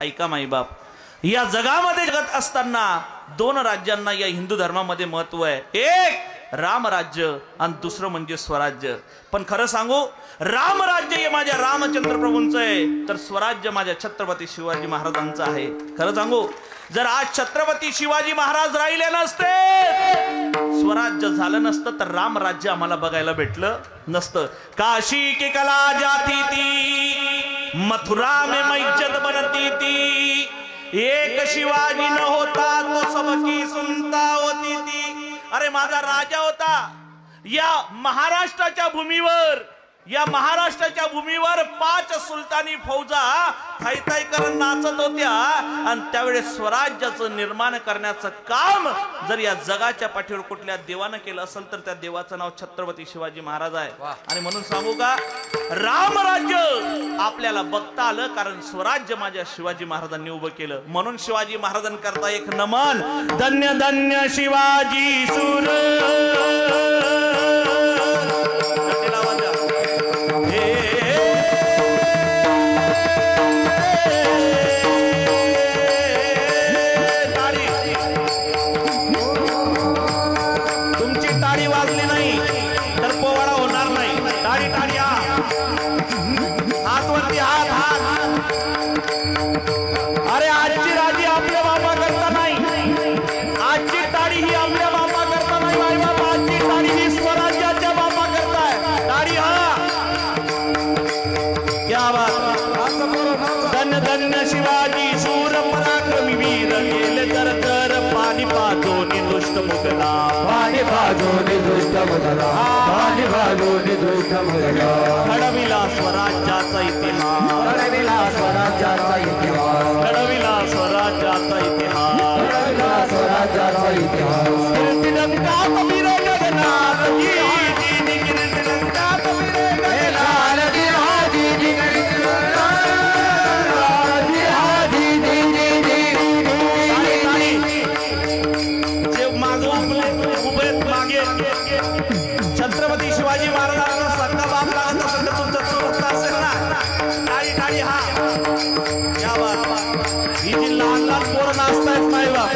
ऐका माई बाप, या जगामध्ये जगत असताना दोन राज्यांना या हिंदू धर्मामध्ये महत्व आहे. एक राम राज्य आणि दुसरं म्हणजे स्वराज्य. पण खरं सांगू, राम राज्य हे माझ्या रामचंद्र प्रभूंचं आहे, तर स्वराज्य माझ्या छत्रपती शिवाजी महाराजांचं आहे. खरं सांगू, जर आज छत्रपती शिवाजी महाराज राहिले नसते, स्वराज्य झालं नसतं, तर राम राज्य आम्हाला बघायला भेटलं नसतं. काशी की कला जाती ती, मथुरा में मैयत बनती थी, एक शिवाजी न होता तो सबकी सुनता होती थी. अरे माझा राजा होता. या महाराष्ट्राच्या भूमीवर 5 सुलतानी फौजा थाई करून नाचत होत्या. आणि त्यावेळेस स्वराज्याचं निर्माण करण्याचं काम जर या जगाच्या पाठीवर कुठल्या देवानं केलं असेल, तर त्या देवाचं नाव छत्रपती शिवाजी महाराज आहे. आणि म्हणून सांगू का, रामराज्य आपल्याला बघता आलं कारण स्वराज्य माझ्या शिवाजी महाराजांनी उभं केलं. म्हणून शिवाजी महाराजांकरता एक नमन. धन्य धन्य शिवाजी सूर, घडविला स्वराज्याचा इतिहास, घडविला स्वराज्याचा इतिहास, घडविला स्वराज्याचा इतिहास, घडविला स्वराज्याचा इतिहास. तिरंगा कबीर जगन्नाथ जी, तिरंगा कबीर जगन्नाथ जी, हाजी जी, जे मागे उभे मागे छत्रपती शिवाजी महाराजांचा सख्खा बाप लागत असेल तर तुमचा चुलत असेल ना, टाळी टाळी. हा या बाबा, ही जी लहान लहान पोरं नाचतायत माय बाप,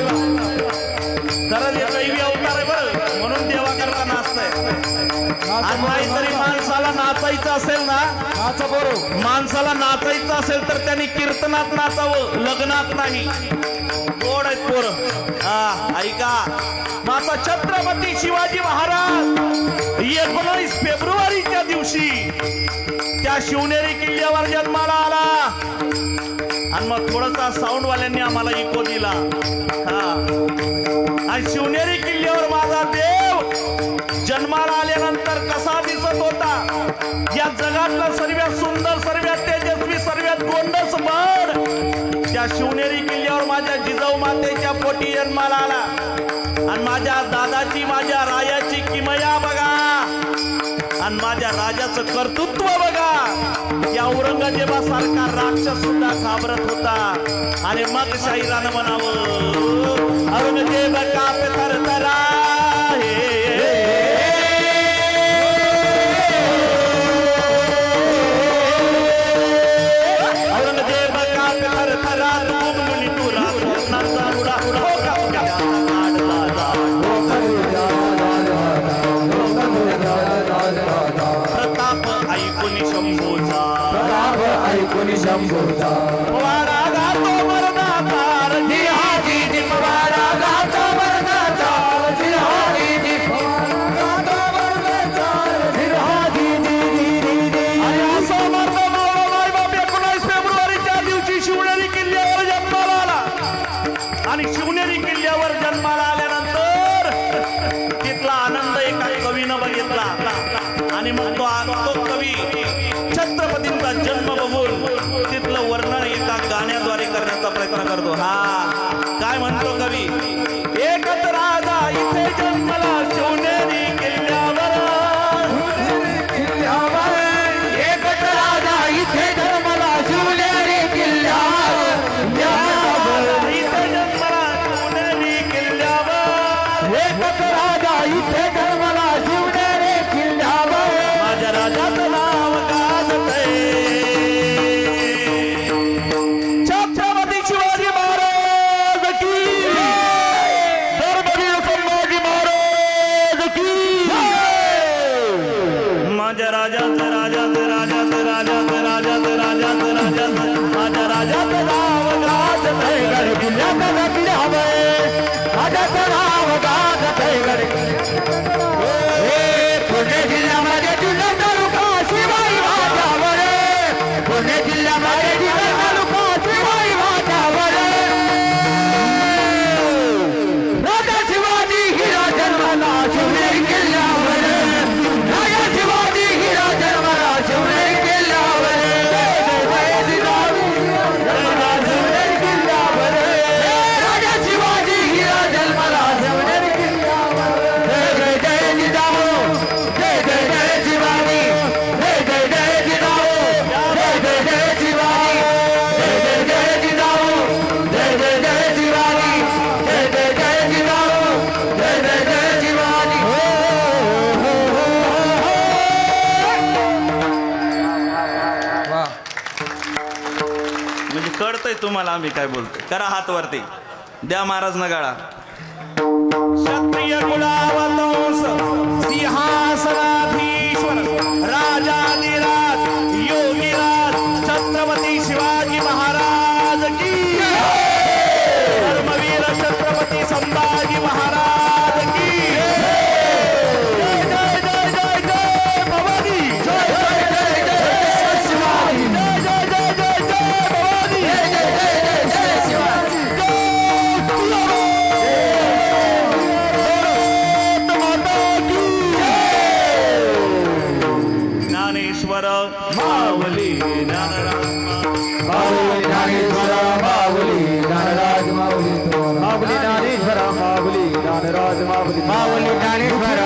खरंच हे दैवी अवतार आहे बरं, म्हणून देवा करता नाचतायत. आणि नाहीतरी माणसाला नाचायचं असेल ना, नाचा बरोबर, माणसाला नाचायचं असेल तर त्यांनी कीर्तनात नाचावं, लग्नात नाही. गोड आहेत पोरं. हा ऐका, माझा छत्रपती शिवाजी महाराज 19 फेब्रुवारीच्या दिवशी त्या शिवनेरी किल्ल्यावर जन्माला आला. आणि मग थोडासा साऊंड वाल्यांनी आम्हाला इको दिला. आणि शिवनेरी किल्ल्यावर माझा देव जन्माला आल्यानंतर कसा दिसत होता, या जगातला सर्वात सुंदर, सर्वात तेजस्वी, सर्वात गोंडस बळ त्या शिवनेरी किल्ल्यावर माझ्या जिजाऊ मातेच्या पोटी जन्माला आला. आणि माझ्या दादाची, माझ्या राजाची किमया बघा, आणि माझ्या राजाचं कर्तृत्व बघा. या औरंगजेबासारखा राक्षस सुद्धा घाबरत होता. आणि मग शाहिरानं म्हणावं, औरंगजेब कापे थरथरा, औरंगजेब कापे थरथरा, मुनी तुरा स्वप्नाचा रुडा रुडा प्रताप ऐकून शंभूचा, प्रताप ऐकून शंभूचा, वाडा गातो मरणाचा, जी हाजी जी वाडा गातो मरणाचा, जी हाजी जी गातो मरणाचा, जी हाजी जी. आणि असं म्हणतो माय बाप 19 फेब्रुवारीच्या दिवशी शिवनेरी किल्ल्यावर जन्माला आला. आणि शिवनेरी किल्ल्यावर जन्माला आल्यानंतर तिथला आनंद एका कवीनं बघितला. आणि मग तो कवी छत्रपतींचा जन्म बघून तिथलं वर्णन एका गाण्याद्वारे करण्याचा प्रयत्न करतो. हा काय म्हणतो कवी, एकच राजा इथे जन्मला शिवनेरी किल्ल्यावर, एकच राजा इथे जन्मला शिवनेरी किल्ल्यावर, इथे जन्मला शिवनेरी किल्ल्यावर, एकच राजा इथे जन्मला शिवनेरी किल्ल्यावर, माझ्या राजाचं नाव गाजतंय. छत्रपती जिल्ह्यात किल्ल्यावर राजाचं नाव गाजत गडे पुणे जिल्ह्यामध्ये जिल्हा तालुका शिवाई वाटावर पुणे जिल्ह्यामध्ये जिल्हा तालुका शिवाई वाटावर राजा शिवाजी हिरा जन्माला शिवनेरी किल्ल्यावर राजा शिवाजी हिरा जन्माला शिवनेरी किल्ल्यावर राजा शिवाजी हिरा जन्माला शिवनेरी किल्ल्यावर जय जय जिजाऊ जय जय जय शिवाजी जय जय जय जिजाऊ जय जय जय शिवाजी जय जय जय जिजाऊ जय जय जय शिवाजी जय जय जय जिजाऊ जय जय जय शिवाजी म्हणजे कळतंय तुम्हाला आम्ही काय बोलतोय करा हात वरती द्या महाराज नगाळा क्षत्रिय कुलावतंस सिंहासनाधीश्वर राजाधिराज योगीराज छत्रपती शिवाजी महाराज की धर्मवीर छत्रपती संभाजी महाराज की जय जय जय जय जय भवानी जय जय जय जय शिवाजी जय जय जय जय जय भवानी जय जय जय जय शिवाजी ज्ञानेश्वर माऊली ज्ञानराज माऊली ज्ञानेश्वर माऊली ज्ञानराज माऊली माऊली ज्ञानेश्वर माऊली ज्ञानराज माऊली माऊली ज्ञानेश्वर